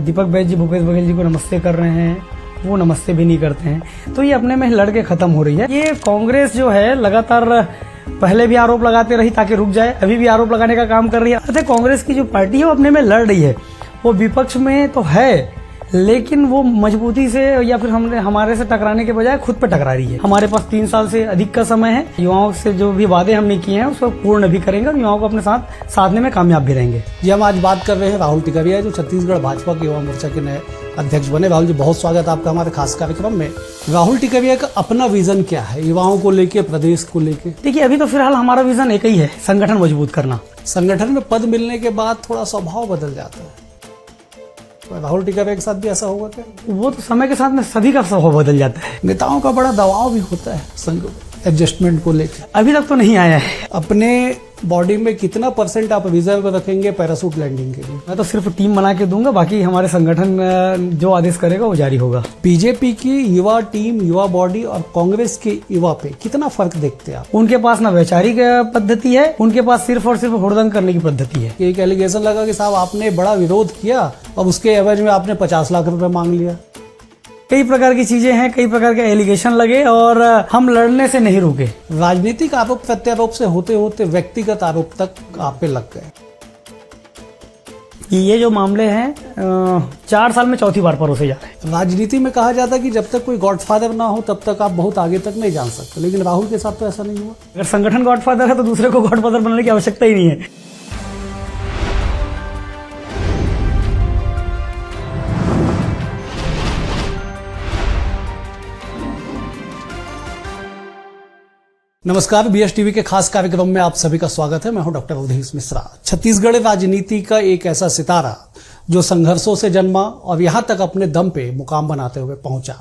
दीपक बैज जी भूपेश बघेल जी को नमस्ते कर रहे हैं, वो नमस्ते भी नहीं करते हैं, तो ये अपने में लड़के खत्म हो रही है। ये कांग्रेस जो है लगातार पहले भी आरोप लगाते रही ताकि रुक जाए, अभी भी आरोप लगाने का काम कर रही है। अतः कांग्रेस की जो पार्टी है वो अपने में लड़ रही है, वो विपक्ष में तो है लेकिन वो मजबूती से या फिर हमारे से टकराने के बजाय खुद पे टकरा रही है। हमारे पास 3 साल से अधिक का समय है, युवाओं से जो भी वादे हमने किए हैं उसको पूर्ण भी करेंगे और युवाओं को अपने साथ साधने में कामयाब भी रहेंगे। जी, हम आज बात कर रहे हैं राहुल टिकरिया जो छत्तीसगढ़ भाजपा के युवा मोर्चा के नए अध्यक्ष बने। राहुल जी, बहुत स्वागत है आपका हमारे खास कार्यक्रम में। राहुल टिकरिया का अपना विजन क्या है युवाओं को लेके, प्रदेश को लेके? देखिए, अभी तो फिलहाल हमारा विजन एक ही है, संगठन मजबूत करना। संगठन में पद मिलने के बाद थोड़ा स्वभाव बदल जाता है, राहुल टिकरिया के साथ भी ऐसा होगा क्या? वो तो समय के साथ में सभी का स्वभाव बदल जाता है। नेताओं का बड़ा दबाव भी होता है संघ एडजस्टमेंट को लेकर। अभी तक तो नहीं आया है। अपने बॉडी में कितना % आप रिजर्व रखेंगे पैराशूट लैंडिंग के लिए? मैं तो सिर्फ टीम बना के दूंगा, बाकी हमारे संगठन जो आदेश करेगा वो जारी होगा। बीजेपी की युवा टीम, युवा बॉडी और कांग्रेस के युवा पे कितना फर्क देखते हैं आप? उनके पास ना वैचारिक पद्धति है, उनके पास सिर्फ और सिर्फ हुड़दंग करने की पद्धति है। एक एलिगेशन लगा कि साहब आपने बड़ा विरोध किया और उसके एवज में आपने 50 लाख रुपए मांग लिया। कई प्रकार की चीजें हैं, कई प्रकार के एलिगेशन लगे और हम लड़ने से नहीं रुके। राजनीतिक आरोप प्रत्यारोप से होते होते व्यक्तिगत आरोप तक आप पे लग गए। ये जो मामले हैं 4 साल में चौथी बार परोसे जा रहे हैं। राजनीति में कहा जाता है कि जब तक कोई गॉडफादर ना हो तब तक आप बहुत आगे तक नहीं जान सकते, लेकिन राहुल के साथ तो ऐसा नहीं हुआ। अगर संगठन गॉडफादर है तो दूसरे को गॉडफादर बनने की आवश्यकता ही नहीं है। नमस्कार, बीएस टीवी के खास कार्यक्रम में आप सभी का स्वागत है। मैं हूं डॉक्टर अवधेश मिश्रा। छत्तीसगढ़ राजनीति का एक ऐसा सितारा जो संघर्षों से जन्मा और यहां तक अपने दम पे मुकाम बनाते हुए पहुंचा।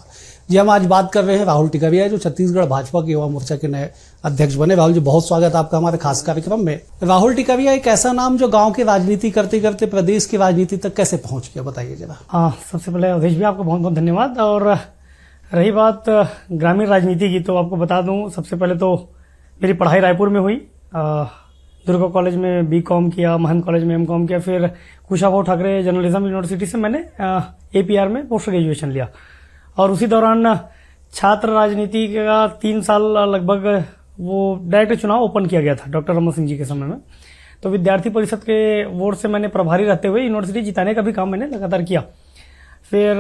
जी, हम आज बात कर रहे हैं राहुल टिकरिया जो छत्तीसगढ़ भाजपा के युवा मोर्चा के नए अध्यक्ष बने। राहुल जी, बहुत स्वागत है आपका हमारे खास कार्यक्रम में। राहुल टिकरिया एक ऐसा नाम जो गाँव की राजनीति करते करते प्रदेश की राजनीति तक कैसे पहुंच गया, बताइए जरा। हाँ, सबसे पहले अवधेश भी आपको बहुत बहुत धन्यवाद। और रही बात ग्रामीण राजनीति की, तो आपको बता दूं, सबसे पहले तो मेरी पढ़ाई रायपुर में हुई। दुर्गा कॉलेज में बीकॉम किया, महंत कॉलेज में एमकॉम किया, फिर कुशाभाऊ ठाकरे जर्नलिज्म यूनिवर्सिटी से मैंने एपीआर में पोस्ट ग्रेजुएशन लिया। और उसी दौरान छात्र राजनीति का 3 साल लगभग वो डायरेक्ट चुनाव ओपन किया गया था डॉक्टर रमन सिंह जी के समय में। तो विद्यार्थी परिषद के वोट से मैंने प्रभारी रहते हुए यूनिवर्सिटी जिताने का भी काम मैंने लगातार किया। फिर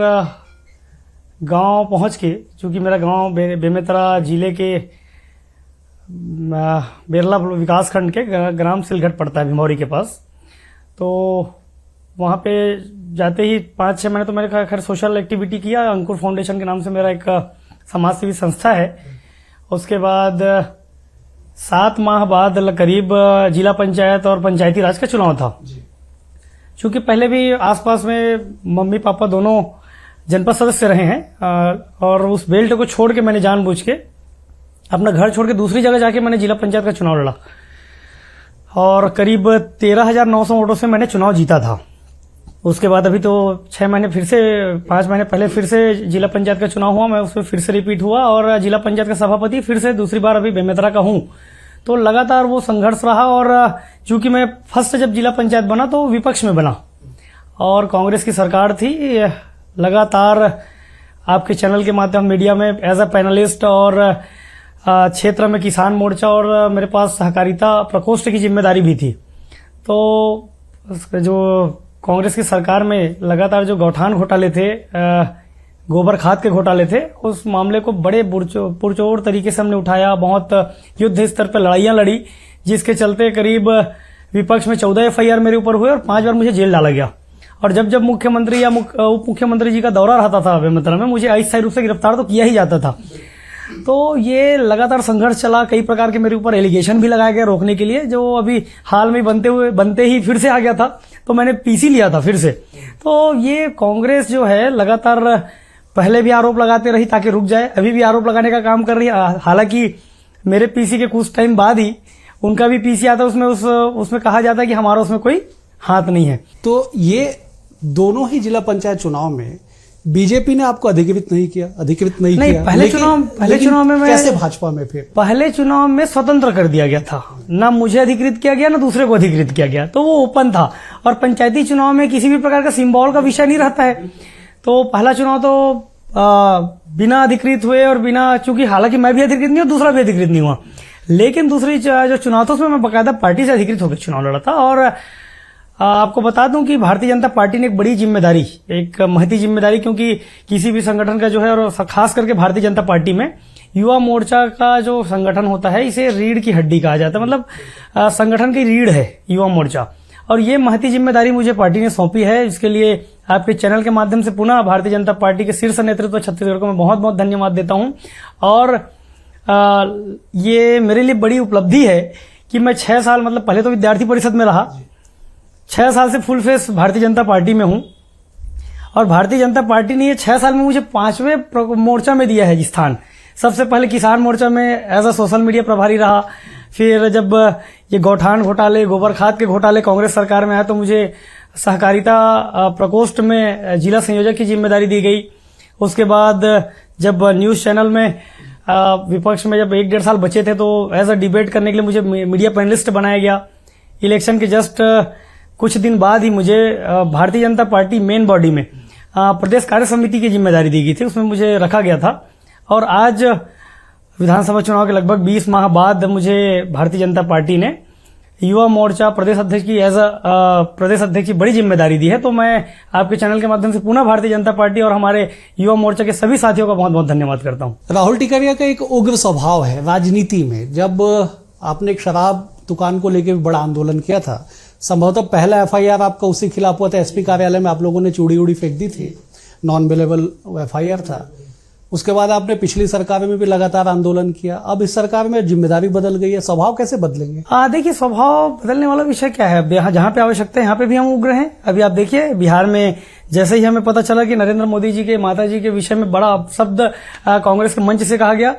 गांव पहुंच के, चूंकि मेरा गांव बेमेतरा जिले के बेरला विकास खंड के ग्राम सिलघट पड़ता है भिमौरी के पास, तो वहाँ पे जाते ही 5-6 महीने तो मैंने खैर सोशल एक्टिविटी किया। अंकुर फाउंडेशन के नाम से मेरा एक समाज सेवी संस्था है। उसके बाद 7 माह बाद करीब जिला पंचायत और पंचायती राज का चुनाव था। चूंकि पहले भी आसपास में मम्मी पापा दोनों जनपद सदस्य रहे हैं और उस बेल्ट को छोड़ के मैंने जानबूझ के अपना घर छोड़ के दूसरी जगह जाके मैंने जिला पंचायत का चुनाव लड़ा और करीब 13,900 वोटों से मैंने चुनाव जीता था। उसके बाद अभी तो 6 महीने फिर से 5 महीने पहले फिर से जिला पंचायत का चुनाव हुआ, मैं उसमें फिर से रिपीट हुआ और जिला पंचायत का सभापति फिर से दूसरी बार अभी बेमेतरा का हूं। तो लगातार वो संघर्ष रहा और चूंकि मैं फर्स्ट जब जिला पंचायत बना तो विपक्ष में बना और कांग्रेस की सरकार थी। लगातार आपके चैनल के माध्यम मीडिया में एज अ पैनलिस्ट और क्षेत्र में किसान मोर्चा और मेरे पास सहकारिता प्रकोष्ठ की जिम्मेदारी भी थी। तो जो कांग्रेस की सरकार में लगातार जो गौठान घोटाले थे, गोबर खाद के घोटाले थे, उस मामले को बड़े पुरजोर तरीके से हमने उठाया। बहुत युद्ध स्तर पर लड़ाइयां लड़ी, जिसके चलते करीब विपक्ष में 14 FIR मेरे ऊपर हुए और 5 बार मुझे जेल डाला गया। और जब जब मुख्यमंत्री या उप मुख्यमंत्री जी का दौरा रहता था बेमेतरा में, मुझे अस्थायी रूप से गिरफ्तार तो किया ही जाता था। तो ये लगातार संघर्ष चला, कई प्रकार के मेरे ऊपर एलिगेशन भी लगाए गए रोकने के लिए, जो अभी हाल में बनते ही फिर से आ गया था, तो मैंने पीसी लिया था फिर से। तो ये कांग्रेस जो है लगातार पहले भी आरोप लगाते रही ताकि रुक जाए, अभी भी आरोप लगाने का काम कर रही है। हालांकि मेरे पीसी के कुछ टाइम बाद ही उनका भी पीसी आता है, उसमें कहा जाता है कि हमारा उसमें कोई हाथ नहीं है। तो ये दोनों ही जिला पंचायत चुनाव में बीजेपी ने आपको अधिकृत नहीं किया नहीं, किया पहले चुनाव में मैं कैसे भाजपा में फिर पहले चुनाव में स्वतंत्र कर दिया गया था, ना मुझे अधिकृत किया गया ना दूसरे को अधिकृत किया गया, तो वो ओपन था। और पंचायती चुनाव में किसी भी प्रकार का सिंबल का विषय नहीं रहता है। तो पहला चुनाव तो बिना अधिकृत हुए और बिना, चूंकि हालांकि मैं भी अधिकृत नहीं हूं, दूसरा भी अधिकृत नहीं हुआ, लेकिन दूसरी जो चुनाव था उसमें मैं बकायदा पार्टी से अधिकृत होकर चुनाव लड़ा था। और आपको बता दूं कि भारतीय जनता पार्टी ने एक बड़ी जिम्मेदारी, एक महती जिम्मेदारी, क्योंकि किसी भी संगठन का जो है, और खास करके भारतीय जनता पार्टी में युवा मोर्चा का जो संगठन होता है, इसे रीढ़ की हड्डी कहा जाता है, मतलब संगठन की रीढ़ है युवा मोर्चा। और ये महती जिम्मेदारी मुझे पार्टी ने सौंपी है। इसके लिए आपके चैनल के माध्यम से पुनः भारतीय जनता पार्टी के शीर्ष नेतृत्व छत्तीसगढ़ को मैं बहुत बहुत धन्यवाद देता हूं। और ये मेरे लिए बड़ी उपलब्धि है कि मैं 6 साल, मतलब पहले तो विद्यार्थी परिषद में रहा, 6 साल से full face Bharatiya Janata party में हूं। और भारतीय जनता पार्टी ने ये 6 साल में मुझे 5वें मोर्चा में दिया है स्थान। सबसे पहले किसान मोर्चा में एज अ सोशल मीडिया प्रभारी रहा। फिर जब ये गौठान घोटाले, गोबर खाद के घोटाले कांग्रेस सरकार में आया तो मुझे सहकारिता प्रकोष्ठ में जिला संयोजक की जिम्मेदारी दी गई। उसके बाद जब न्यूज चैनल में विपक्ष में जब 1-1.5 साल बचे थे तो एज अ डिबेट करने के लिए मुझे मीडिया पैनलिस्ट बनाया गया। इलेक्शन के जस्ट कुछ दिन बाद ही मुझे Bharatiya Janata party main body में प्रदेश कार्य समिति की जिम्मेदारी दी गई थी, उसमें मुझे रखा गया था। और आज विधानसभा चुनाव के लगभग 20 माह बाद मुझे भारतीय जनता पार्टी ने युवा मोर्चा प्रदेश अध्यक्ष की प्रदेश अध्यक्ष की बड़ी जिम्मेदारी दी है। तो मैं आपके चैनल के माध्यम से पुनः भारतीय जनता पार्टी और हमारे युवा मोर्चा के सभी साथियों का बहुत बहुत धन्यवाद करता हूं। राहुल टिकरिया का एक उग्र स्वभाव है राजनीति में। जब आपने एक शराब दुकान को लेकर भी बड़ा आंदोलन किया था, संभवतः पहला FIR आपका उसी खिलाफ हुआ था, SP कार्यालय में आप लोगों ने चूड़ी उड़ी फेंक दी थी, नॉन अवेलेबल FIR था। उसके बाद आपने पिछली सरकार में भी लगातार आंदोलन किया, अब इस सरकार में जिम्मेदारी बदल गई है, स्वभाव कैसे बदलेंगे? देखिए, स्वभाव बदलने वाला विषय क्या है, जहां पे आवश्यकता है यहाँ पे भी हम उग्र हैं। अभी आप देखिए बिहार में जैसे ही हमें पता चला कि नरेंद्र मोदी जी के माता जी के विषय में बड़ा शब्द कांग्रेस के मंच से कहा गया,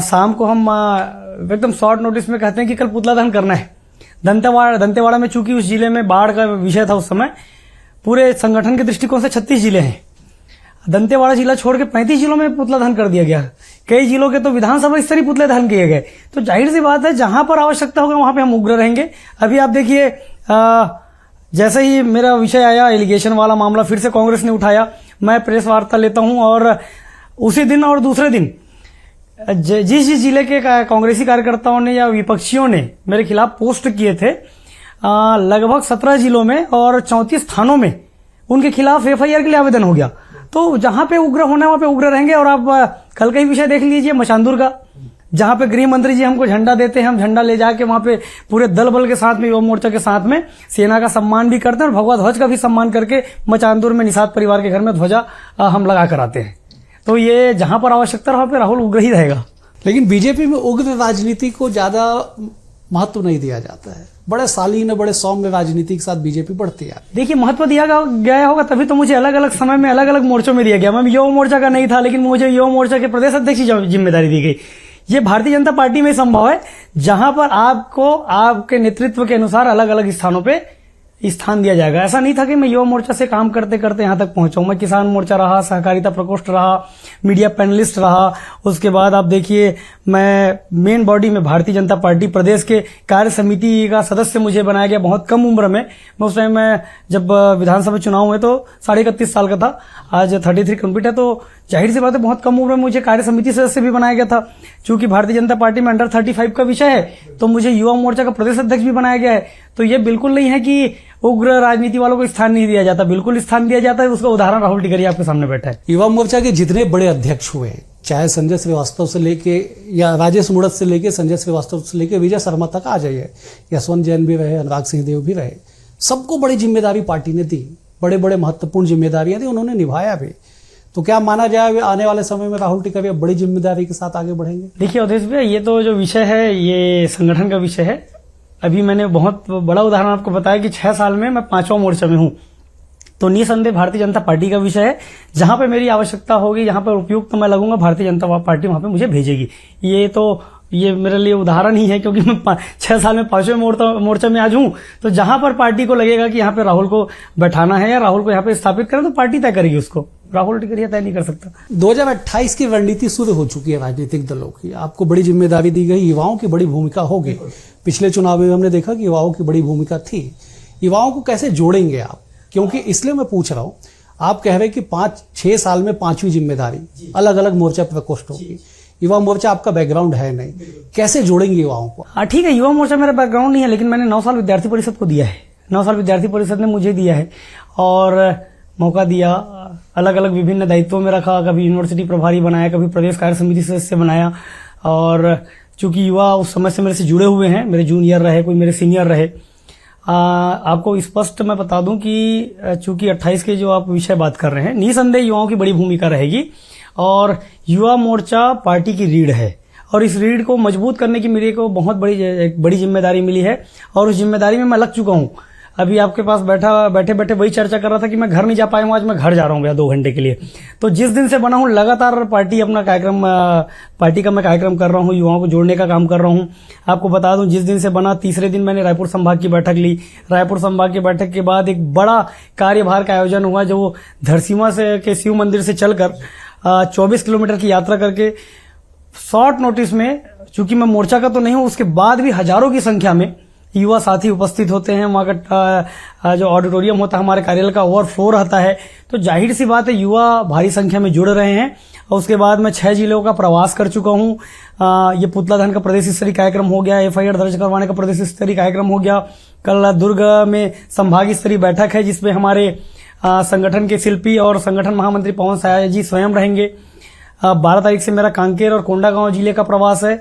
शाम को हम एकदम शॉर्ट नोटिस में कहते हैं कि कल पुतला दहन करना है दंतेवाड़ा में। चूंकि उस जिले में बाढ़ का विषय था उस समय, पूरे संगठन के दृष्टिकोण से 36 जिले हैं, दंतेवाड़ा जिला छोड़ के 35 जिलों में पुतला दहन कर दिया गया। कई जिलों के तो विधानसभा स्तरीय पुतले दहन किए गए। तो जाहिर सी बात है, जहां पर आवश्यकता होगा वहां पे हम उग्र रहेंगे। अभी आप देखिए, जैसे ही मेरा विषय आया, एलिगेशन वाला मामला फिर से कांग्रेस ने उठाया, मैं प्रेस वार्ता लेता हूं और उसी दिन और दूसरे दिन जिस जिले के कांग्रेसी कार्यकर्ताओं ने या विपक्षियों ने मेरे खिलाफ पोस्ट किए थे, लगभग 17 जिलों में और 34 थानों में उनके खिलाफ FIR के लिए आवेदन हो गया। तो जहां पे उग्र होना है वहां पे उग्र रहेंगे। और आप कल का ही विषय देख लीजिए, मचांदुर का, जहां पे गृह मंत्री जी हमको झंडा देते हैं, हम झंडा ले जाके वहां पे पूरे दल बल के साथ में, युवा मोर्चा के साथ में सेना का सम्मान भी करते हैं और भगवा ध्वज का भी सम्मान करके मचांदुर में निषाद परिवार के घर में ध्वजा हम लगा कर आते हैं। तो ये जहां पर आवश्यकता वहां पे राहुल उग्र ही रहेगा। लेकिन बीजेपी में उग्र राजनीति को ज्यादा महत्व नहीं दिया जाता है, बड़े शालीन, बड़े सौम्य राजनीति के साथ बीजेपी बढ़ती है। देखिए, महत्व दिया गया होगा तभी तो मुझे अलग अलग समय में अलग अलग मोर्चों में दिया गया। मैं युवा मोर्चा का नहीं था, लेकिन मुझे युवा मोर्चा के प्रदेश अध्यक्ष की जिम्मेदारी दी गई। ये भारतीय जनता पार्टी में संभव है, जहां पर आपको आपके नेतृत्व के अनुसार अलग अलग स्थानों पे स्थान दिया जाएगा। ऐसा नहीं था कि मैं युवा मोर्चा से काम करते करते यहां तक पहुंचा हूं। मैं किसान मोर्चा रहा, सहकारिता प्रकोष्ठ रहा, मीडिया पैनलिस्ट रहा। उसके बाद आप देखिए, मैं मेन बॉडी में भारतीय जनता पार्टी प्रदेश के कार्य समिति का सदस्य मुझे बनाया गया बहुत कम उम्र में। मैं उस टाइम में जब विधानसभा चुनाव हुए तो 31.5 साल का था, आज 33 कंप्लीट है। तो जाहिर सी बात है, बहुत कम उम्र में मुझे कार्य समिति सदस्य भी बनाया गया था। चूंकि भारतीय जनता पार्टी में अंडर 35 का विषय है, तो मुझे युवा मोर्चा का प्रदेश अध्यक्ष भी बनाया गया है। तो ये बिल्कुल नहीं है कि उग्र राजनीति वालों को स्थान नहीं दिया जाता, बिल्कुल स्थान दिया जाता है। उसका उदाहरण राहुल टिकरिया आपके सामने बैठा है। युवा मोर्चा के जितने बड़े अध्यक्ष हुए, चाहे संजय श्रीवास्तव से लेके या राजेश मुड़त से लेके संजय श्रीवास्तव से लेके विजय शर्मा तक आ जाइए, यशवंत जैन भी रहे, अनुराग सिंहदेव भी रहे, सबको बड़ी जिम्मेदारी पार्टी ने दी, बड़े बड़े महत्वपूर्ण जिम्मेदारियां दी, उन्होंने निभाया भी। तो क्या माना जाए आने वाले समय में राहुल टिकरिया बड़ी जिम्मेदारी के साथ आगे बढ़ेंगे? देखिए अवधेश भैया, ये तो जो विषय है ये संगठन का विषय है। अभी मैंने बहुत बड़ा उदाहरण आपको बताया कि 6 साल में मैं 5वां मोर्चा में हूं। तो निसंदेह भारतीय जनता पार्टी का विषय है। जहां पे मेरी आवश्यकता होगी, जहां पर उपयुक्त तो मैं लगूंगा, भारतीय जनता पार्टी वहां पे मुझे भेजेगी। ये मेरे लिए उदाहरण ही है, क्योंकि मैं 6 साल में 5वें मोर्चा में आज हूं। तो जहां पर पार्टी को लगेगा कि यहाँ पे राहुल को बैठाना है या राहुल को यहाँ पे स्थापित करें, तो पार्टी तय करेगी उसको। राहुल टिकरिया तय नहीं कर सकता। 2028 की रणनीति शुरू हो चुकी है राजनीतिक दलों की, आपको बड़ी जिम्मेदारी दी गई, युवाओं की बड़ी भूमिका होगी। पिछले चुनाव में हमने देखा कि युवाओं की बड़ी भूमिका थी। युवाओं को कैसे जोड़ेंगे आप? क्योंकि इसलिए मैं पूछ रहा हूं, आप कह रहे हैं कि 5-6 साल में 5वीं जिम्मेदारी अलग अलग मोर्चा प्रकोष्ठ होगी। युवा मोर्चा आपका बैकग्राउंड है नहीं, कैसे जोड़ेंगे युवाओं को? हाँ ठीक है, युवा मोर्चा मेरा बैकग्राउंड नहीं है, लेकिन मैंने 9 साल विद्यार्थी परिषद को दिया है। 9 साल विद्यार्थी परिषद ने मुझे दिया है और मौका दिया, अलग अलग विभिन्न दायित्वों में रखा, कभी यूनिवर्सिटी प्रभारी बनाया, कभी प्रदेश कार्य समिति सदस्य बनाया। और चूंकि युवा उस समय से मेरे से जुड़े हुए हैं, मेरे जूनियर रहे, कोई मेरे सीनियर रहे। आपको स्पष्ट मैं बता दूं कि चूंकि 28 के जो आप विषय बात कर रहे हैं, निसंदेह युवाओं की बड़ी भूमिका रहेगी और युवा मोर्चा पार्टी की रीढ़ है और इस रीढ़ को मजबूत करने की मेरे को बहुत बड़ी जिम्मेदारी मिली है और उस जिम्मेदारी में मैं लग चुका हूं। अभी आपके पास बैठे बैठे वही चर्चा कर रहा था कि मैं घर नहीं जा पाया हूं, आज मैं घर जा रहा हूं भैया 2 घंटे के लिए। तो जिस दिन से बना हूं लगातार पार्टी का मैं कार्यक्रम कर रहा हूं, युवाओं को जोड़ने का काम कर रहा हूं। आपको बता दूं, जिस दिन से बना तीसरे दिन मैंने रायपुर संभाग की बैठक ली। रायपुर संभाग की बैठक के बाद एक बड़ा कार्यभार का आयोजन हुआ जो धरसीमा से के शिव मंदिर से चलकर 24 किलोमीटर की यात्रा करके शॉर्ट नोटिस में, चूंकि मैं मोर्चा का तो नहीं हूं, उसके बाद भी हजारों की संख्या में युवा साथी उपस्थित होते हैं। वहां का जो ऑडिटोरियम होता है हमारे कार्यालय का ओवरफ्लो रहता है, तो जाहिर सी बात है युवा भारी संख्या में जुड़ रहे हैं। और उसके बाद मैं 6 जिलों का प्रवास कर चुका हूं। ये पुतला दहन का प्रदेश स्तरीय कार्यक्रम हो गया, FIR दर्ज करवाने का प्रदेश स्तरीय कार्यक्रम हो गया। कल दुर्ग में संभाग स्तरीय बैठक है जिसमें हमारे संगठन के शिल्पी और संगठन महामंत्री पवन साया जी स्वयं रहेंगे। 12 तारीख से मेरा कांकेर और कोंडागांव जिले का प्रवास है।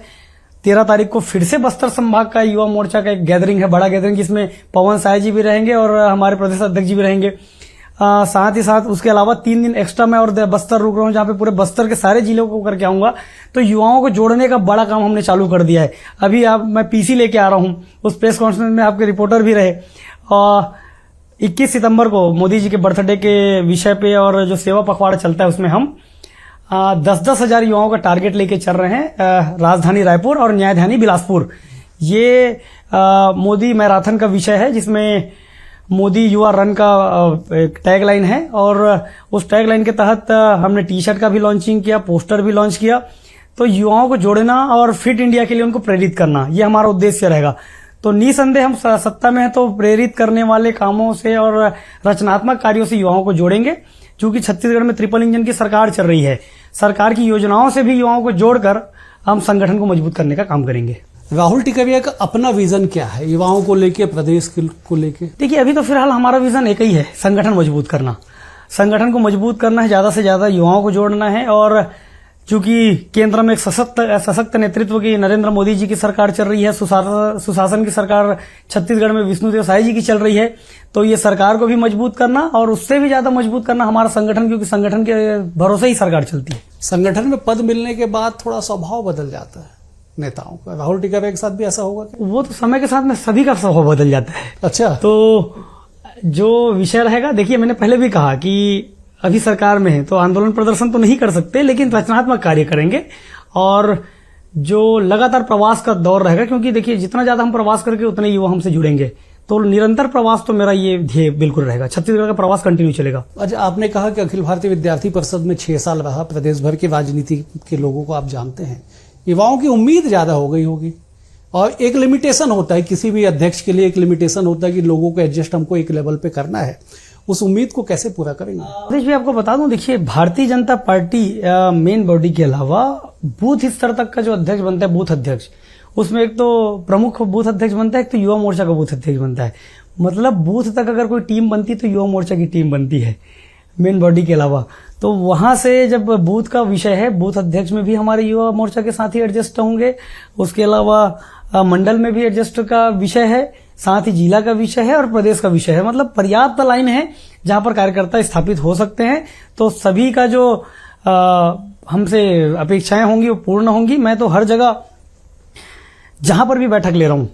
13 तारीख को फिर से बस्तर संभाग का युवा मोर्चा का एक गैदरिंग है, बड़ा गैदरिंग, जिसमें पवन साय जी भी रहेंगे और हमारे प्रदेश अध्यक्ष जी भी रहेंगे। साथ ही साथ उसके अलावा 3 दिन एक्स्ट्रा मैं और बस्तर रुक रहा हूं, जहां पे पूरे बस्तर के सारे जिलों को करके आऊंगा। तो युवाओं को जोड़ने का बड़ा काम हमने चालू कर दिया है। अभी मैं PC लेके आ रहा हूं, उस प्रेस कॉन्फ्रेंस में आपके रिपोर्टर भी रहे। 21 सितंबर को मोदी जी के बर्थडे के विषय पे और जो सेवा पखवाड़ा चलता है उसमें हम 10-10 हजार युवाओं का टारगेट लेके चल रहे हैं। राजधानी रायपुर और न्यायधानी बिलासपुर, ये मोदी मैराथन का विषय है जिसमें मोदी युवा रन का एक टैगलाइन है और उस टैगलाइन के तहत हमने टी-शर्ट का भी लॉन्चिंग किया, पोस्टर भी लॉन्च किया। तो युवाओं को जोड़ना और फिट इंडिया के लिए उनको प्रेरित करना, ये हमारा उद्देश्य रहेगा। तो निसंदेह हम सत्ता में है तो प्रेरित करने वाले कामों से और रचनात्मक कार्यों से युवाओं को जोड़ेंगे। क्योंकि छत्तीसगढ़ में ट्रिपल इंजन की सरकार चल रही है, सरकार की योजनाओं से भी युवाओं को जोड़कर हम संगठन को मजबूत करने का काम करेंगे। राहुल टिकरिया का अपना विजन क्या है युवाओं को लेके, प्रदेश को लेके? देखिए, अभी तो फिलहाल हमारा विजन एक ही है, संगठन मजबूत करना। संगठन को मजबूत करना है, ज्यादा से ज्यादा युवाओं को जोड़ना है। और चूंकि केंद्र में एक सशक्त नेतृत्व की नरेंद्र मोदी जी की सरकार चल रही है, सुशासन की सरकार छत्तीसगढ़ में विष्णुदेव साय जी की चल रही है, तो ये सरकार को भी मजबूत करना और उससे भी ज्यादा मजबूत करना हमारा संगठन, क्योंकि संगठन के भरोसे ही सरकार चलती है। संगठन में पद मिलने के बाद थोड़ा स्वभाव बदल जाता है नेताओं का, राहुल टिकरिया के साथ भी ऐसा होगा क्या? वो तो समय के साथ में सभी का स्वभाव बदल जाता है। अच्छा, तो जो विषय रहेगा, देखिए मैंने पहले भी कहा कि अभी सरकार में है तो आंदोलन प्रदर्शन तो नहीं कर सकते, लेकिन रचनात्मक कार्य करेंगे और जो लगातार प्रवास का दौर रहेगा, क्योंकि देखिए जितना ज्यादा हम प्रवास करके उतने युवा हमसे जुड़ेंगे। तो निरंतर प्रवास तो मेरा ये ध्येय बिल्कुल रहेगा, छत्तीसगढ़ का प्रवास कंटिन्यू चलेगा। अच्छा, आपने कहा कि अखिल भारतीय विद्यार्थी परिषद में 6 साल रहा, प्रदेश भर की राजनीति के लोगों को आप जानते हैं, युवाओं की उम्मीद ज्यादा हो गई होगी और एक लिमिटेशन होता है, किसी भी अध्यक्ष के लिए एक लिमिटेशन होता है कि लोगों को एडजस्ट हमको एक लेवल पे करना है। उस उम्मीद को कैसे पूरा करेंगे? अवधेश भाई, आपको बता दूं, देखिए Bharatiya Janata party main body के अलावा बूथ स्तर तक का जो अध्यक्ष बनता है, बूथ अध्यक्ष, उसमें एक तो प्रमुख बूथ अध्यक्ष बनता है, एक तो युवा मोर्चा का बूथ अध्यक्ष बनता है। मतलब बूथ तक अगर कोई टीम बनती तो युवा मोर्चा की टीम बनती है मेन बॉडी के अलावा। तो वहां से जब बूथ का विषय है, बूथ अध्यक्ष में भी हमारे युवा मोर्चा के साथ ही एडजस्ट होंगे। उसके अलावा मंडल में भी एडजस्ट का विषय है, साथ ही जिला का विषय है और प्रदेश का विषय है। मतलब पर्याप्त लाइन है जहां पर कार्यकर्ता स्थापित हो सकते हैं। तो सभी का जो हमसे अपेक्षाएं होंगी वो पूर्ण होंगी। मैं तो हर जगह जहां पर भी बैठक ले रहा हूं,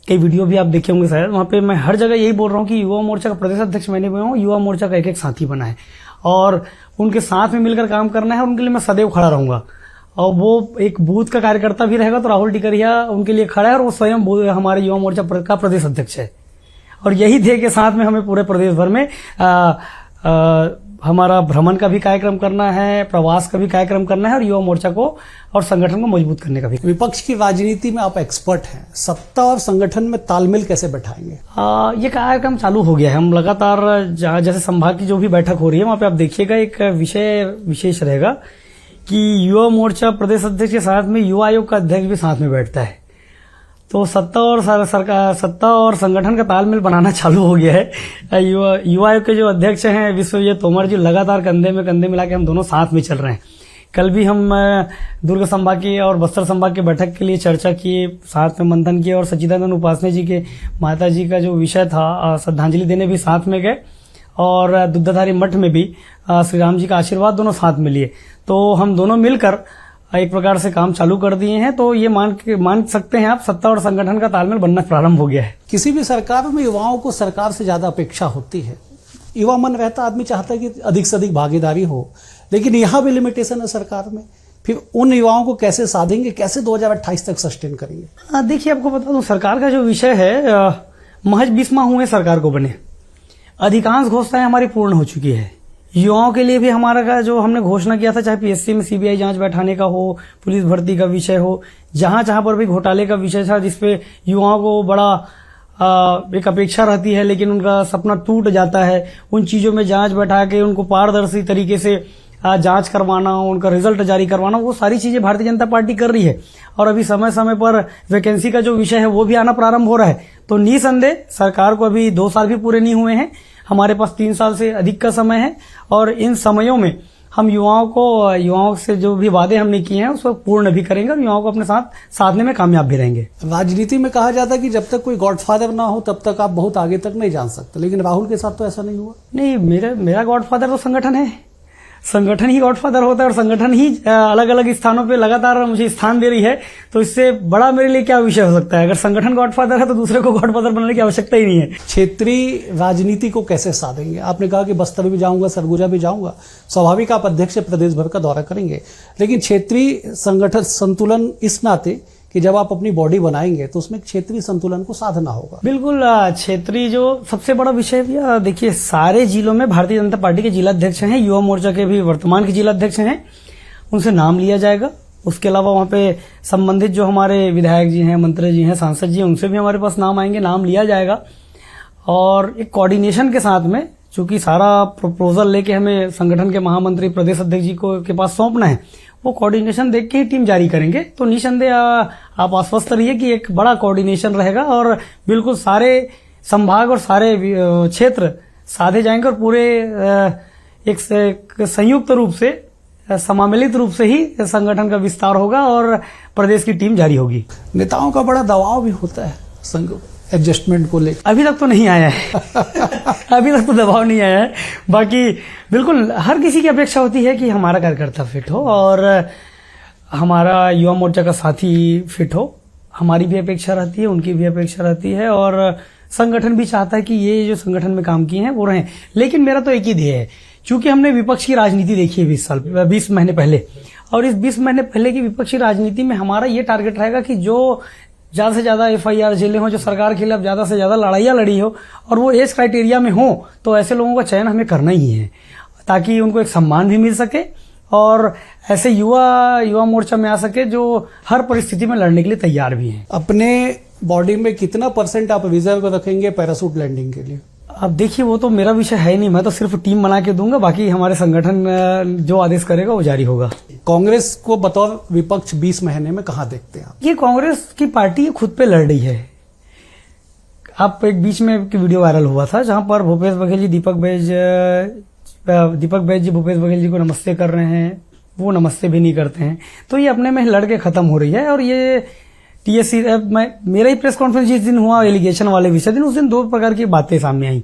कई वीडियो भी आप देखे होंगे शायद, वहां पे मैं हर जगह यही बोल रहा हूं कि युवा मोर्चा का प्रदेश अध्यक्ष मैंने बना हूं, युवा मोर्चा का एक साथी बना है और उनके साथ में मिलकर काम करना है और उनके लिए मैं सदैव खड़ा रहूंगा। और वो एक बूथ का कार्यकर्ता भी रहेगा तो राहुल टिकरिया उनके लिए खड़ा है और वो स्वयं हमारे युवा मोर्चा का प्रदेश अध्यक्ष है। और यही ध्येय के साथ में हमें पूरे प्रदेश भर में हमारा भ्रमण का भी कार्यक्रम करना है, प्रवास का भी कार्यक्रम करना है और युवा मोर्चा को और संगठन को मजबूत करने का भी। विपक्ष की राजनीति में आप एक्सपर्ट हैं, सत्ता और संगठन में तालमेल कैसे बैठाएंगे? ये कार्यक्रम चालू हो गया है। हम लगातार जैसे संभाग की जो भी बैठक हो रही है वहां पे आप देखिएगा एक विषय विशेष रहेगा कि युवा मोर्चा प्रदेश अध्यक्ष के साथ में युवा आयोग का अध्यक्ष भी साथ में बैठता है। तो सत्ता और संगठन का तालमेल बनाना चालू हो गया है। युवा आयोग के जो अध्यक्ष हैं विश्वजीत तोमर जी लगातार कंधे में कंधे मिला के हम दोनों साथ में चल रहे हैं। कल भी हम दुर्ग संभाग की और बस्तर संभाग की बैठक के लिए चर्चा किए, साथ में मंथन किए और सच्चिदानंद उपासने जी के माता जी का जो विषय था श्रद्धांजलि देने भी साथ में गए और दुग्धाधारी मठ में भी श्री राम जी का आशीर्वाद दोनों साथ में लिए। तो हम दोनों मिलकर एक प्रकार से काम चालू कर दिए हैं। तो ये मान सकते हैं आप सत्ता और संगठन का तालमेल बनना प्रारंभ हो गया है। किसी भी सरकार में युवाओं को सरकार से ज्यादा अपेक्षा होती है। युवा मन रहता, आदमी चाहता है कि अधिक से अधिक भागीदारी हो, लेकिन यहाँ भी लिमिटेशन है सरकार में। फिर उन युवाओं को कैसे साधेंगे, कैसे 2028 तक सस्टेन करेंगे? देखिए, आपको बता दूं सरकार का जो विषय है महज 20 माह हुए सरकार को बने, अधिकांश घोषणाएं हमारी पूर्ण हो चुकी है। युवाओं के लिए भी हमारा का जो हमने घोषणा किया था, चाहे पीएससी में सीबीआई जांच बैठाने का हो, पुलिस भर्ती का विषय हो, जहां पर भी घोटाले का विषय था जिसपे युवाओं को बड़ा एक अपेक्षा रहती है लेकिन उनका सपना टूट जाता है, उन चीजों में जांच बैठा के उनको पारदर्शी तरीके से जांच करवाना, उनका रिजल्ट जारी करवाना, वो सारी चीजें भारतीय जनता पार्टी कर रही है। और अभी समय समय पर वैकेंसी का जो विषय है वो भी आना प्रारंभ हो रहा है। तो निसंदेह सरकार को अभी 2 साल भी पूरे नहीं हुए हैं, हमारे पास 3 साल से अधिक का समय है और इन समयों में हम युवाओं से जो भी वादे हमने किए हैं उसको पूर्ण भी करेंगे और युवाओं को अपने साथ साधने में कामयाब भी रहेंगे। राजनीति में कहा जाता है कि जब तक कोई गॉडफादर ना हो तब तक आप बहुत आगे तक नहीं जान सकते, लेकिन राहुल के साथ तो ऐसा नहीं हुआ। नहीं, मेरा गॉडफादर तो संगठन है, संगठन ही गॉडफादर होता है और संगठन ही अलग अलग स्थानों पे लगातार मुझे स्थान दे रही है। तो इससे बड़ा मेरे लिए क्या विषय हो सकता है? अगर संगठन गॉडफादर है तो दूसरे को गॉडफादर बनाने की आवश्यकता ही नहीं है। क्षेत्रीय राजनीति को कैसे साधेंगे? आपने कहा कि बस्तर भी जाऊंगा, सरगुजा भी जाऊंगा, स्वाभाविक आप अध्यक्ष प्रदेश भर का दौरा करेंगे, लेकिन क्षेत्रीय संगठन संतुलन इस नाते कि जब आप अपनी बॉडी बनाएंगे तो उसमें क्षेत्रीय संतुलन को साधना होगा। बिल्कुल, क्षेत्रीय जो सबसे बड़ा विषय भी देखिए, सारे जिलों में भारतीय जनता पार्टी के जिला अध्यक्ष हैं, युवा मोर्चा के भी वर्तमान के जिला अध्यक्ष हैं, उनसे नाम लिया जाएगा। उसके अलावा वहां पे संबंधित जो हमारे विधायक जी हैं, मंत्री जी हैं, सांसद जी हैं, उनसे भी हमारे पास नाम आएंगे, नाम लिया जाएगा। और एक कोऑर्डिनेशन के साथ में, चूंकि सारा प्रपोजल लेके हमें संगठन के महामंत्री प्रदेश अध्यक्ष जी को के पास सौंपना है, वो कोऑर्डिनेशन देख के ही टीम जारी करेंगे। तो निसंदेह आप आश्वस्त रहिए कि एक बड़ा कोऑर्डिनेशन रहेगा और बिल्कुल सारे संभाग और सारे क्षेत्र साधे जाएंगे और पूरे एक संयुक्त रूप से, समामिलित रूप से ही संगठन का विस्तार होगा और प्रदेश की टीम जारी होगी। नेताओं का बड़ा दबाव भी होता है संघ एडजस्टमेंट को लेकर। अभी तक तो नहीं आया है अभी तक तो दबाव नहीं आया है। बाकी बिल्कुल हर किसी की अपेक्षा होती है कि हमारा कार्यकर्ता फिट हो और हमारा युवा मोर्चा का साथी फिट हो। हमारी भी अपेक्षा रहती है, उनकी भी अपेक्षा रहती है और संगठन भी चाहता है कि ये जो संगठन में काम किए हैं वो रहें। लेकिन मेरा तो एक ही ध्येय है, चूंकि हमने विपक्ष की राजनीति देखी है 20 महीने पहले, और इस 20 महीने पहले की विपक्षी राजनीति में हमारा ये टारगेट रहेगा कि जो ज्यादा से ज्यादा FIR जेलें हो, जो सरकार के खिलाफ ज्यादा से ज्यादा लड़ाइयां लड़ी हो और वो एज क्राइटेरिया में हो, तो ऐसे लोगों का चयन हमें करना ही है ताकि उनको एक सम्मान भी मिल सके और ऐसे युवा मोर्चा में आ सके जो हर परिस्थिति में लड़ने के लिए तैयार भी हैं। अपने बॉडी में कितना % आप रिजर्व रखेंगे पैराशूट लैंडिंग के लिए? अब देखिए, वो तो मेरा विषय है नहीं, मैं तो सिर्फ टीम बना के दूंगा, बाकी हमारे संगठन जो आदेश करेगा वो जारी होगा। कांग्रेस को बतौर विपक्ष 20 महीने में कहाँ देखते हैं आप? ये कांग्रेस की पार्टी खुद पे लड़ रही है। आप एक बीच में एक वीडियो वायरल हुआ था जहां पर भूपेश बघेल जी दीपक बैज जी भूपेश बघेल जी को नमस्ते कर रहे हैं, वो नमस्ते भी नहीं करते हैं। तो ये अपने में लड़ के खत्म हो रही है। और ये TSC मेरा ही प्रेस कॉन्फ्रेंस जिस दिन हुआ एलिगेशन वाले विषय दिन, उस दिन 2 प्रकार की बातें सामने आई।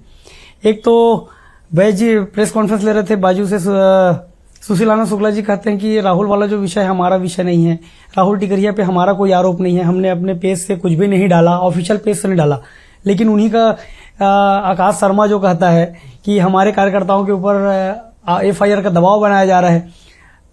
एक तो बैज जी प्रेस कॉन्फ्रेंस ले रहे थे, बाजू से सुशीलानंद शुक्ला जी कहते हैं कि राहुल वाला जो विषय है हमारा विषय नहीं है, राहुल टिकरिया पे हमारा कोई आरोप नहीं है, हमने अपने पेज से कुछ भी नहीं डाला, ऑफिशियल पेज से नहीं डाला। लेकिन उन्हीं का आकाश शर्मा जो कहता है कि हमारे कार्यकर्ताओं के ऊपर FIR का दबाव बनाया जा रहा है।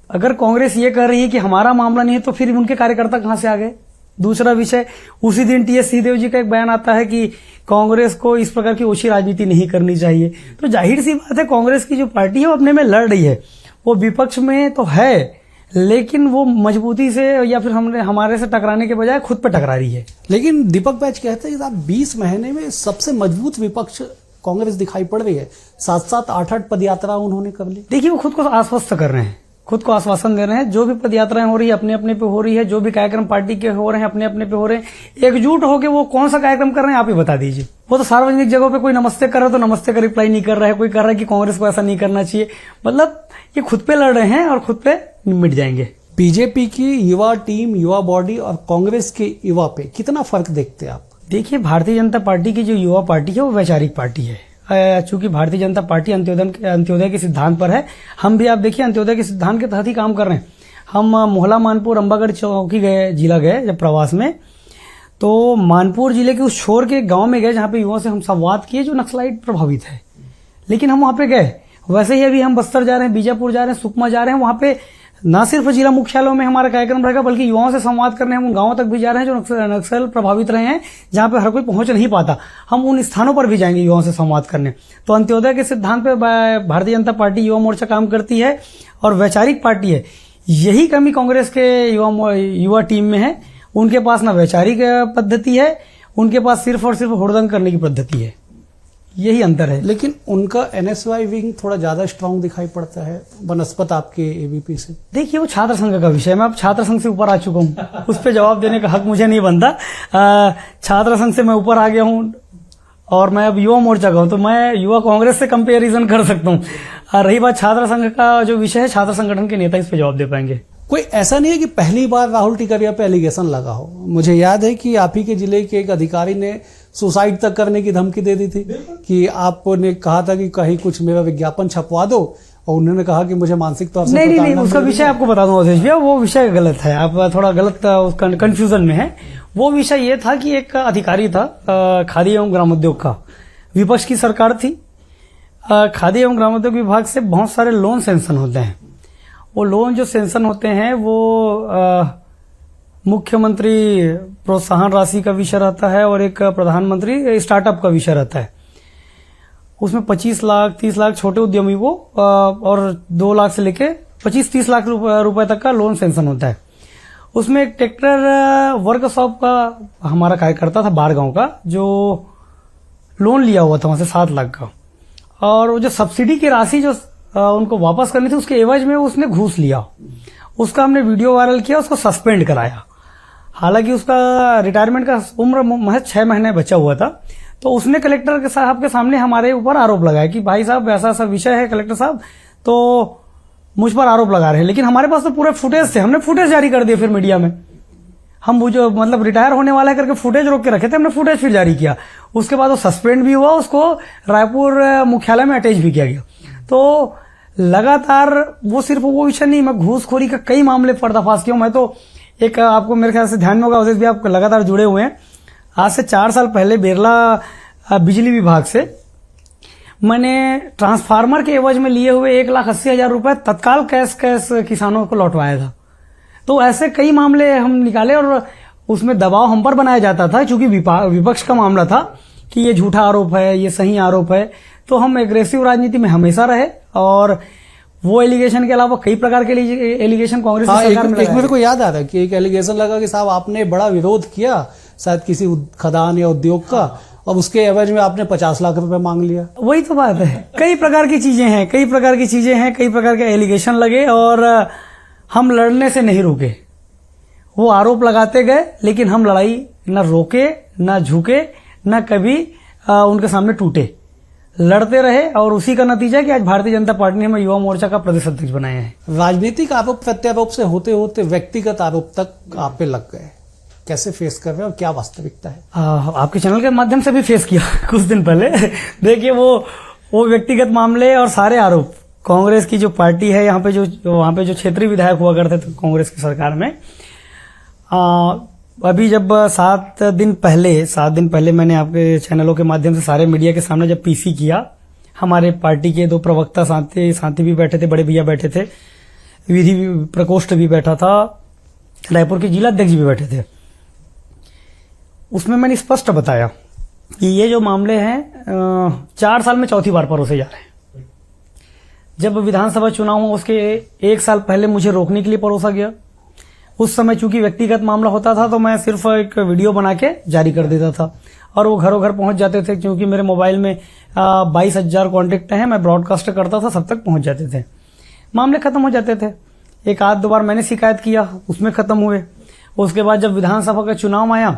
अगर कांग्रेस ये कह रही है कि हमारा मामला नहीं है तो फिर उनके कार्यकर्ता कहां से आ गए? दूसरा विषय, उसी दिन टीएस सिंहदेव जी का एक बयान आता है कि कांग्रेस को इस प्रकार की ओछी राजनीति नहीं करनी चाहिए। तो जाहिर सी बात है, कांग्रेस की जो पार्टी है वो अपने में लड़ रही है, वो विपक्ष में तो है, लेकिन वो मजबूती से या फिर हमारे से टकराने के बजाय खुद पे टकरा रही है। लेकिन दीपक बैच कहते हैं कि साहब 20 महीने में सबसे मजबूत विपक्ष कांग्रेस दिखाई पड़ रही है। 7-7, 8-8 पदयात्रा उन्होंने कर ली। देखिए, वो खुद को आश्वस्त कर रहे हैं, खुद को आश्वासन दे रहे हैं। जो भी पदयात्राएं हो रही है अपने अपने पे हो रही है, जो भी कार्यक्रम पार्टी के हो रहे हैं अपने अपने पे हो रहे हैं। एकजुट होकर वो कौन सा कार्यक्रम कर रहे हैं आप ही बता दीजिए। वो तो सार्वजनिक जगहों पे कोई नमस्ते कर रहा है तो नमस्ते का रिप्लाई नहीं कर रहा है, कोई कर रहा है कि कांग्रेस को ऐसा नहीं करना चाहिए। मतलब ये खुद पे लड़ रहे हैं और खुद पे मिट जाएंगे। बीजेपी की युवा टीम, युवा बॉडी और कांग्रेस के युवा पे कितना फर्क देखते हैं आप? देखिए, भारतीय जनता पार्टी की जो युवा पार्टी है वो वैचारिक पार्टी है। चूंकि भारतीय जनता पार्टी अंत्योदय के सिद्धांत पर है, हम भी आप देखिए अंत्योदय के सिद्धांत के तहत ही काम कर रहे हैं। हम मोहला मानपुर अंबागढ़ चौकी जिला गए जब प्रवास में, तो मानपुर जिले के उस छोर के गांव में गए जहां पे युवाओं से हम संवाद किए जो नक्सलाइट प्रभावित है। लेकिन हम वहां पे गए, वैसे ही अभी हम बस्तर जा रहे हैं, बीजापुर जा रहे हैं, सुकमा जा रहे हैं। वहां पे न सिर्फ जिला मुख्यालयों में हमारा कार्यक्रम रहेगा, बल्कि युवाओं से संवाद करने हम उन गांवों तक भी जा रहे हैं जो नक्सल प्रभावित रहे हैं, जहां पे हर कोई पहुंच नहीं पाता। हम उन स्थानों पर भी जाएंगे युवाओं से संवाद करने। तो अंत्योदय के सिद्धांत पे भारतीय जनता पार्टी युवा मोर्चा काम करती है और वैचारिक पार्टी है। यही कमी कांग्रेस के युवा टीम में है। उनके पास ना वैचारिक पद्धति है, उनके पास सिर्फ और सिर्फ हुड़दंग करने की पद्धति है। यही अंतर है। लेकिन उनका एनएसवाई विंग थोड़ा ज्यादा स्ट्रांग दिखाई पड़ता है बनस्पत आपके एबीपी से। देखिए, वो छात्र संघ का विषय है। मैं अब छात्र संघ से ऊपर आ चुका हूँ, उस पर जवाब देने का हक मुझे नहीं बनता। छात्र संघ से मैं ऊपर आ गया हूँ और मैं अब युवा मोर्चा का हूँ, तो मैं युवा कांग्रेस से कंपेरिजन कर सकता हूँ। रही बात छात्र संघ का जो विषय है, छात्र संगठन के नेता इस पे जवाब दे पाएंगे। कोई ऐसा नहीं है कि पहली बार राहुल टिकरिया पे एलिगेशन लगा हो। मुझे याद है कि आप ही के जिले के एक अधिकारी ने सुसाइड तक करने की धमकी दे दी थी कि आपने कहा था कि कहीं कुछ मेरा विज्ञापन छपवा दो, और उन्होंने कहा कि मुझे मानसिक तौर से नहीं, उसका विषय आपको बता दूं अवधेश भैया, वो विषय गलत है। आप थोड़ा गलत कंफ्यूजन में है। वो विषय ये था कि एक अधिकारी था खादी एवं ग्रामोद्योग का, विपक्ष की सरकार थी। खादी एवं ग्रामोद्योग विभाग से बहुत सारे लोन सैंक्शन होते हैं। वो लोन जो सैंक्शन होते हैं वो मुख्यमंत्री प्रोत्साहन राशि का विषय रहता है और एक प्रधानमंत्री स्टार्टअप का विषय रहता है। उसमें 25 लाख 30 लाख छोटे उद्यमी को और 2 लाख से लेके 25-30 लाख रुपए तक का लोन सैंक्शन होता है। उसमें एक ट्रैक्टर वर्कशॉप का हमारा कार्यकर्ता था बारगांव का, जो लोन लिया हुआ था वहां से 7 लाख का, और वो जो सब्सिडी की राशि जो उनको वापस करनी थी उसके एवज में उसने घूस लिया। उसका हमने वीडियो वायरल किया, उसको सस्पेंड कराया। हालांकि उसका रिटायरमेंट का उम्र महज 6 महीने बचा हुआ था। तो उसने कलेक्टर के साहब के सामने हमारे ऊपर आरोप लगाया कि भाई साहब ऐसा ऐसा विषय है कलेक्टर साहब, तो मुझ पर आरोप लगा रहे हैं। लेकिन हमारे पास तो पूरे फुटेज थे, हमने फुटेज जारी कर दिए फिर मीडिया में। हम वो जो मतलब रिटायर होने वाला है करके फुटेज रोक के रखे थे, हमने फुटेज फिर जारी किया। उसके बाद वो सस्पेंड भी हुआ, उसको रायपुर मुख्यालय में अटैच भी किया गया। तो लगातार वो सिर्फ वो विषय नहीं, मैं घूसखोरी का कई मामले पर्दाफाश किया। मैं तो एक आपको मेरे ख्याल से ध्यान में होगा उसे भी, आप लगातार जुड़े हुए हैं। आज से 4 साल पहले बेरला बिजली विभाग से मैंने ट्रांसफार्मर के एवज में लिए हुए 1,80,000 रुपए तत्काल कैश किसानों को लौटवाया था। तो ऐसे कई मामले हम निकाले और उसमें दबाव हम पर बनाया जाता था, क्योंकि विपक्ष का मामला था कि ये झूठा आरोप है, ये सही आरोप है। तो हम एग्रेसिव राजनीति में हमेशा रहे और वो एलिगेशन के अलावा कई प्रकार के एलिगेशन कांग्रेस की सरकार में एक मेरे को याद आ रहा है कि एक एलिगेशन लगा कि साहब आपने बड़ा विरोध किया शायद किसी खदान या उद्योग का, और उसके एवज में आपने 50 लाख रुपए मांग लिया। वही तो बात है। कई प्रकार की चीजें हैं, कई प्रकार के एलिगेशन लगे और हम लड़ने से नहीं रुके। वो आरोप लगाते गए, लेकिन हम लड़ाई न रोके, न झुके, न कभी उनके सामने टूटे। लड़ते रहे और उसी का नतीजा है कि आज भारतीय जनता पार्टी ने हमें युवा मोर्चा का प्रदेश अध्यक्ष बनाया है। राजनीतिक आरोप प्रत्यारोप से होते होते व्यक्तिगत आरोप तक आप पे लग गए, कैसे फेस कर रहे हैं और क्या वास्तविकता है? आपके चैनल के माध्यम से भी फेस किया कुछ दिन पहले। देखिए, वो व्यक्तिगत मामले और सारे आरोप कांग्रेस की जो पार्टी है यहाँ पे वहां पे जो क्षेत्रीय विधायक हुआ करते थे कांग्रेस की सरकार में, अभी जब 7 दिन पहले मैंने आपके चैनलों के माध्यम से सारे मीडिया के सामने जब पीसी किया, हमारे पार्टी के 2 प्रवक्ता साथी भी बैठे थे, बड़े भैया बैठे थे, विधि प्रकोष्ठ भी बैठा था, रायपुर के जिला अध्यक्ष भी बैठे थे। उसमें मैंने स्पष्ट बताया कि ये जो मामले हैं 4 साल में चौथी बार परोसे जा रहे हैं। जब विधानसभा चुनाव हुआ उसके 1 साल पहले मुझे रोकने के लिए परोसा गया। उस समय चूंकि व्यक्तिगत मामला होता था तो मैं सिर्फ एक वीडियो बना के जारी कर देता था और वो घरों घर पहुंच जाते थे, क्योंकि मेरे मोबाइल में 22,000 कॉन्टेक्ट हैं। मैं ब्रॉडकास्ट करता था, सब तक पहुंच जाते थे, मामले खत्म हो जाते थे। 1-2 बार मैंने शिकायत किया, उसमें खत्म हुए। उसके बाद जब विधानसभा का चुनाव आया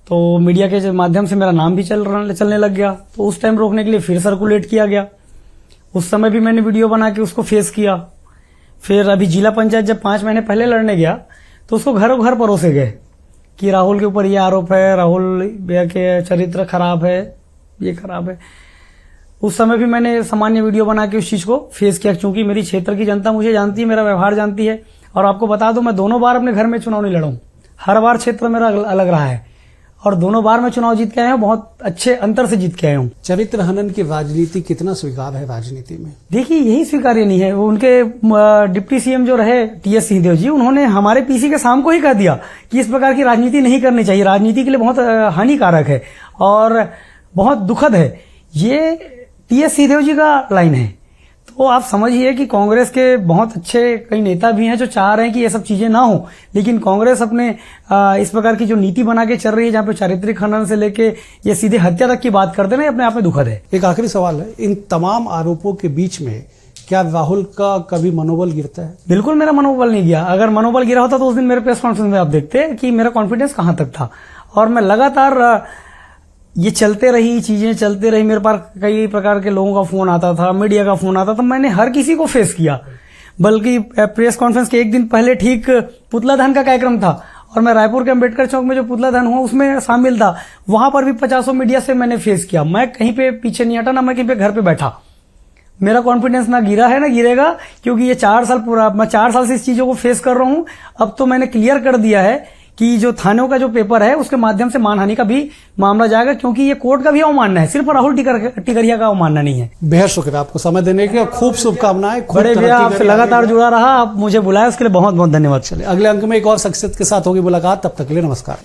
तो मीडिया के माध्यम से मेरा नाम भी चलने लग गया, तो उस टाइम रोकने के लिए फिर सर्कुलेट किया गया। उस समय भी मैंने वीडियो बना के उसको फेस किया। फिर अभी जिला पंचायत जब 5 महीने पहले लड़ने गया तो उसको घरों घर परोसे गए कि राहुल के ऊपर ये आरोप है, राहुल भैया के चरित्र खराब है, ये खराब है। उस समय भी मैंने सामान्य वीडियो बना के उस चीज को फेस किया, क्योंकि मेरी क्षेत्र की जनता मुझे जानती है, मेरा व्यवहार जानती है। और आपको बता दूं, मैं दोनों बार अपने घर में चुनाव नहीं लड़ा हूं। हर बार क्षेत्र मेरा अलग रहा है और दोनों बार मैं चुनाव जीत के आया हूं, बहुत अच्छे अंतर से जीत के आया हूं। चरित्र हनन की राजनीति कितना स्वीकार है राजनीति में? देखिए, यही स्वीकार्य नहीं है। वो उनके डिप्टी सीएम जो रहे टीएस सिंहदेव जी, उन्होंने हमारे पीसी के शाम को ही कह दिया कि इस प्रकार की राजनीति नहीं करनी चाहिए, राजनीति के लिए बहुत हानिकारक है और बहुत दुखद है। ये टीएस सिंहदेव जी का लाइन है। तो आप समझिए कि कांग्रेस के बहुत अच्छे कई नेता भी हैं जो चाह रहे हैं कि ये सब चीजें ना हो, लेकिन कांग्रेस अपने इस प्रकार की जो नीति बना के चल रही है, जहां पे चारित्रिक हनन से लेके ये सीधे हत्या तक की बात करते ना, अपने आप में दुखद है। एक आखिरी सवाल है, इन तमाम आरोपों के बीच में क्या राहुल का कभी मनोबल गिरता है? बिल्कुल मेरा मनोबल नहीं गिरा। अगर मनोबल गिरा होता तो उस दिन मेरे प्रेस कॉन्फ्रेंस में आप देखते कि मेरा कॉन्फिडेंस कहां तक था। और मैं लगातार ये चलते रही, चीजें चलते रही। मेरे पास कई प्रकार के लोगों का फोन आता था, मीडिया का फोन आता था, मैंने हर किसी को फेस किया। बल्कि प्रेस कॉन्फ्रेंस के 1 दिन पहले ठीक पुतला दहन का कार्यक्रम था और मैं रायपुर के अंबेडकर चौक में जो पुतला दहन हुआ उसमें शामिल था। वहां पर भी 50 मीडिया से मैंने फेस किया। मैं कहीं पे पीछे नहीं हटा, ना मैं कहीं पे घर पे बैठा। मेरा कॉन्फिडेंस ना गिरा है ना गिरेगा, क्योंकि ये 4 साल पूरा, मैं 4 साल से इस चीजों को फेस कर रहा हूं। अब तो मैंने क्लियर कर दिया है कि जो थानों का जो पेपर है उसके माध्यम से मानहानि का भी मामला जाएगा, क्योंकि ये कोर्ट का भी अवमानना है, सिर्फ राहुल टिकरिया का अवमानना नहीं है। बेहद शुक्रिया आपको समय देने के, खूब शुभकामनाएं। बड़े भैया, आपसे लगातार जुड़ा रहा, आप मुझे बुलाया उसके लिए बहुत बहुत धन्यवाद। चलिए, अगले अंक में एक और शख्सियत के साथ होगी मुलाकात, तब तक के लिए नमस्कार।